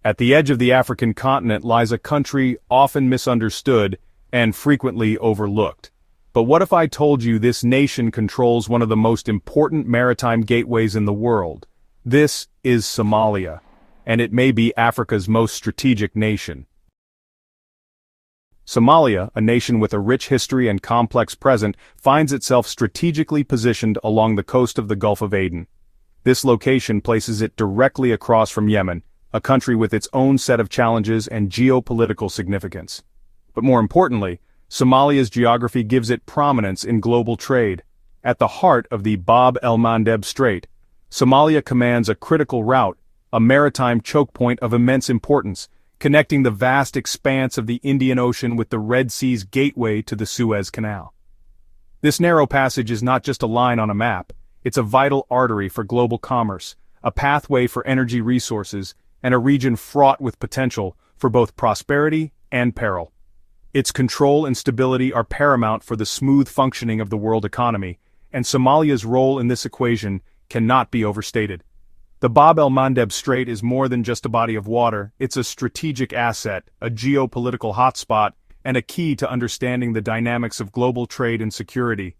At the edge of the African continent lies a country often misunderstood and frequently overlooked. But what if I told you this nation controls one of the most important maritime gateways in the world? This is Somalia, and it may be Africa's most strategic nation. Somalia, a nation with a rich history and complex present, finds itself strategically positioned along the coast of the Gulf of Aden. This location places it directly across from Yemen, a country with its own set of challenges and geopolitical significance. But more importantly, Somalia's geography gives it prominence in global trade. At the heart of the Bab el-Mandeb Strait, Somalia commands a critical route, a maritime choke point of immense importance, connecting the vast expanse of the Indian Ocean with the Red Sea's gateway to the Suez Canal. This narrow passage is not just a line on a map, it's a vital artery for global commerce, a pathway for energy resources, and a region fraught with potential for both prosperity and peril. Its control and stability are paramount for the smooth functioning of the world economy, and Somalia's role in this equation cannot be overstated. The Bab el-Mandeb Strait is more than just a body of water, it's a strategic asset, a geopolitical hotspot, and a key to understanding the dynamics of global trade and security.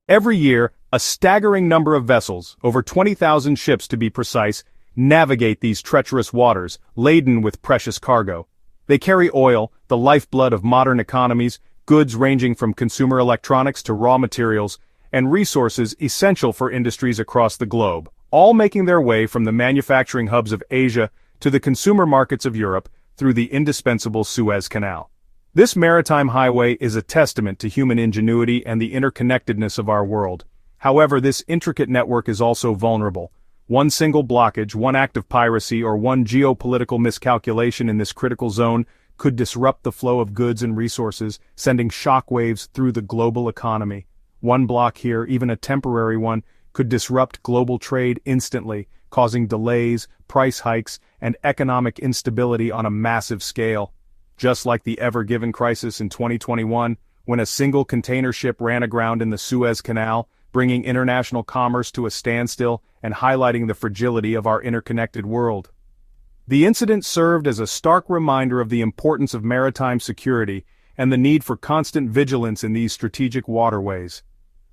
Every year, a staggering number of vessels, over 20,000 ships to be precise, navigate these treacherous waters, laden with precious cargo. They carry oil, the lifeblood of modern economies, goods ranging from consumer electronics to raw materials, and resources essential for industries across the globe, all making their way from the manufacturing hubs of Asia to the consumer markets of Europe through the indispensable Suez Canal. This maritime highway is a testament to human ingenuity and the interconnectedness of our world. However, this intricate network is also vulnerable. One single blockage, one act of piracy, or one geopolitical miscalculation in this critical zone could disrupt the flow of goods and resources, sending shockwaves through the global economy. One block here, even a temporary one, could disrupt global trade instantly, causing delays, price hikes, and economic instability on a massive scale. Just like the Ever Given crisis in 2021, when a single container ship ran aground in the Suez Canal, bringing international commerce to a standstill and highlighting the fragility of our interconnected world. The incident served as a stark reminder of the importance of maritime security and the need for constant vigilance in these strategic waterways.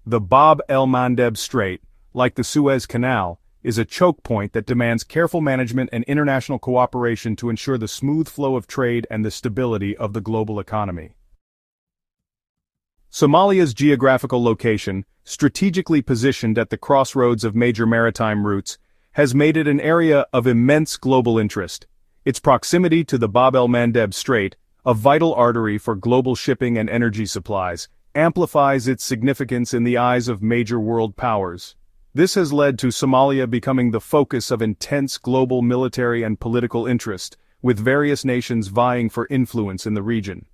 The Bab el-Mandeb Strait, like the Suez Canal, is a choke point that demands careful management and international cooperation to ensure the smooth flow of trade and the stability of the global economy. Somalia's geographical location, strategically positioned at the crossroads of major maritime routes, has made it an area of immense global interest. Its proximity to the Bab el-Mandeb Strait, a vital artery for global shipping and energy supplies, amplifies its significance in the eyes of major world powers. This has led to Somalia becoming the focus of intense global military and political interest, with various nations vying for influence in the region.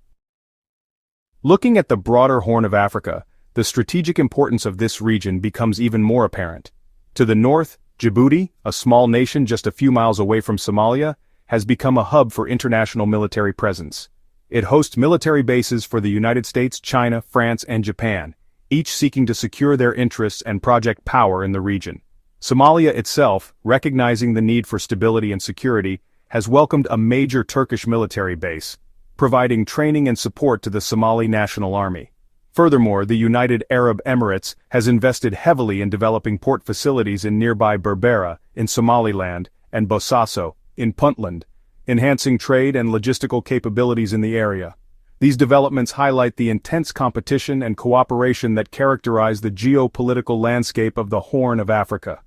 Looking at the broader Horn of Africa, the strategic importance of this region becomes even more apparent. To the north, Djibouti, a small nation just a few miles away from Somalia, has become a hub for international military presence. It hosts military bases for the United States, China, France, and Japan, each seeking to secure their interests and project power in the region. Somalia itself, recognizing the need for stability and security, has welcomed a major Turkish military base, providing training and support to the Somali National Army. Furthermore, the United Arab Emirates has invested heavily in developing port facilities in nearby Berbera, in Somaliland, and Bosaso, in Puntland, enhancing trade and logistical capabilities in the area. These developments highlight the intense competition and cooperation that characterize the geopolitical landscape of the Horn of Africa.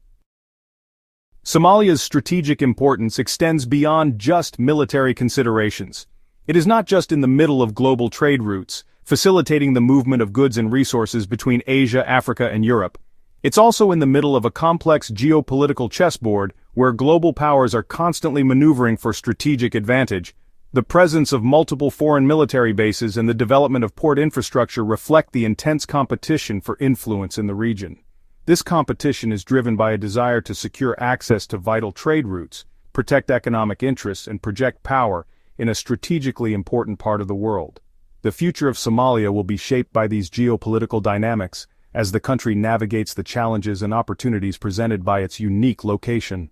Somalia's strategic importance extends beyond just military considerations. It is not just in the middle of global trade routes, facilitating the movement of goods and resources between Asia, Africa, and Europe. It's also in the middle of a complex geopolitical chessboard where global powers are constantly maneuvering for strategic advantage. The presence of multiple foreign military bases and the development of port infrastructure reflect the intense competition for influence in the region. This competition is driven by a desire to secure access to vital trade routes, protect economic interests, and project power in a strategically important part of the world. The future of Somalia will be shaped by these geopolitical dynamics as the country navigates the challenges and opportunities presented by its unique location.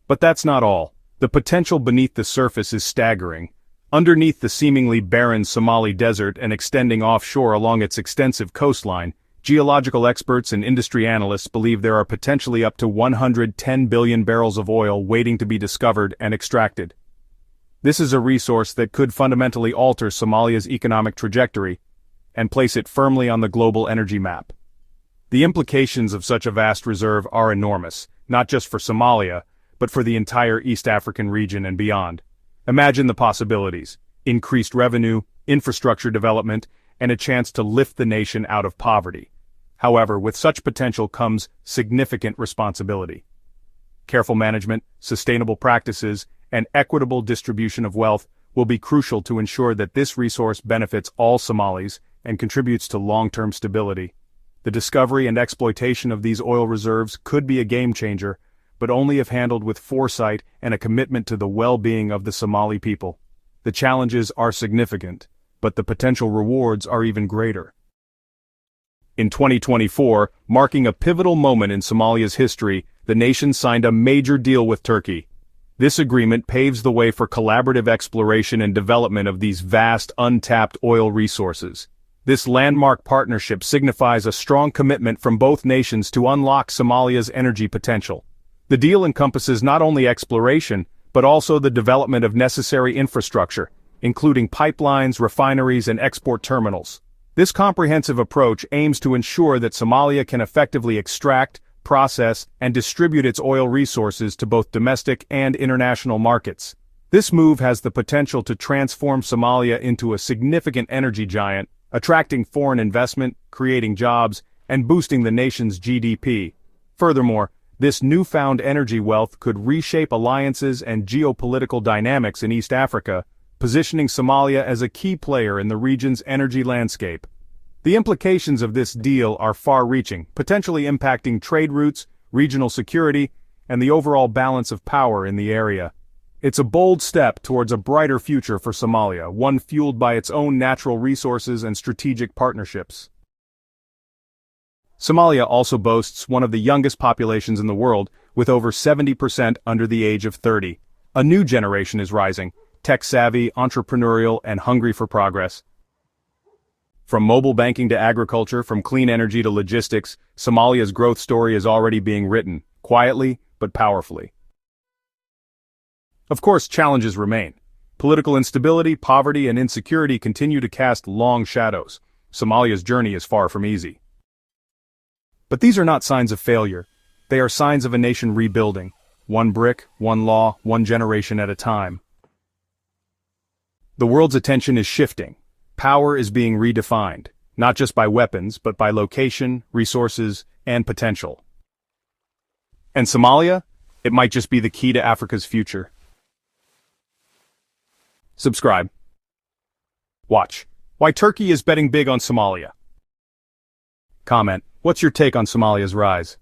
But that's not all. The potential beneath the surface is staggering. Underneath the seemingly barren Somali desert and extending offshore along its extensive coastline, geological experts and industry analysts believe there are potentially up to 110 billion barrels of oil waiting to be discovered and extracted. This is a resource that could fundamentally alter Somalia's economic trajectory and place it firmly on the global energy map. The implications of such a vast reserve are enormous, not just for Somalia, but for the entire East African region and beyond. Imagine the possibilities: increased revenue, infrastructure development, and a chance to lift the nation out of poverty. However, with such potential comes significant responsibility. Careful management, sustainable practices, and equitable distribution of wealth will be crucial to ensure that this resource benefits all Somalis and contributes to long-term stability. The discovery and exploitation of these oil reserves could be a game-changer, but only if handled with foresight and a commitment to the well-being of the Somali people. The challenges are significant, but the potential rewards are even greater. In 2024, marking a pivotal moment in Somalia's history, the nation signed a major deal with Turkey. This agreement paves the way for collaborative exploration and development of these vast, untapped oil resources. This landmark partnership signifies a strong commitment from both nations to unlock Somalia's energy potential. The deal encompasses not only exploration, but also the development of necessary infrastructure, including pipelines, refineries, and export terminals. This comprehensive approach aims to ensure that Somalia can effectively extract, process, and distribute its oil resources to both domestic and international markets. This move has the potential to transform Somalia into a significant energy giant, attracting foreign investment, creating jobs, and boosting the nation's GDP. Furthermore, this newfound energy wealth could reshape alliances and geopolitical dynamics in East Africa, positioning Somalia as a key player in the region's energy landscape. The implications of this deal are far-reaching, potentially impacting trade routes, regional security, and the overall balance of power in the area. It's a bold step towards a brighter future for Somalia, one fueled by its own natural resources and strategic partnerships. Somalia also boasts one of the youngest populations in the world, with over 70% under the age of 30. A new generation is rising, tech-savvy, entrepreneurial, and hungry for progress. From mobile banking to agriculture, from clean energy to logistics, Somalia's growth story is already being written, quietly but powerfully. Of course, challenges remain. Political instability, poverty, and insecurity continue to cast long shadows. Somalia's journey is far from easy. But these are not signs of failure. They are signs of a nation rebuilding. One brick, one law, one generation at a time. The world's attention is shifting. Power is being redefined, not just by weapons, but by location, resources, and potential. And Somalia? It might just be the key to Africa's future. Subscribe. Watch. Why Turkey is betting big on Somalia. Comment. What's your take on Somalia's rise?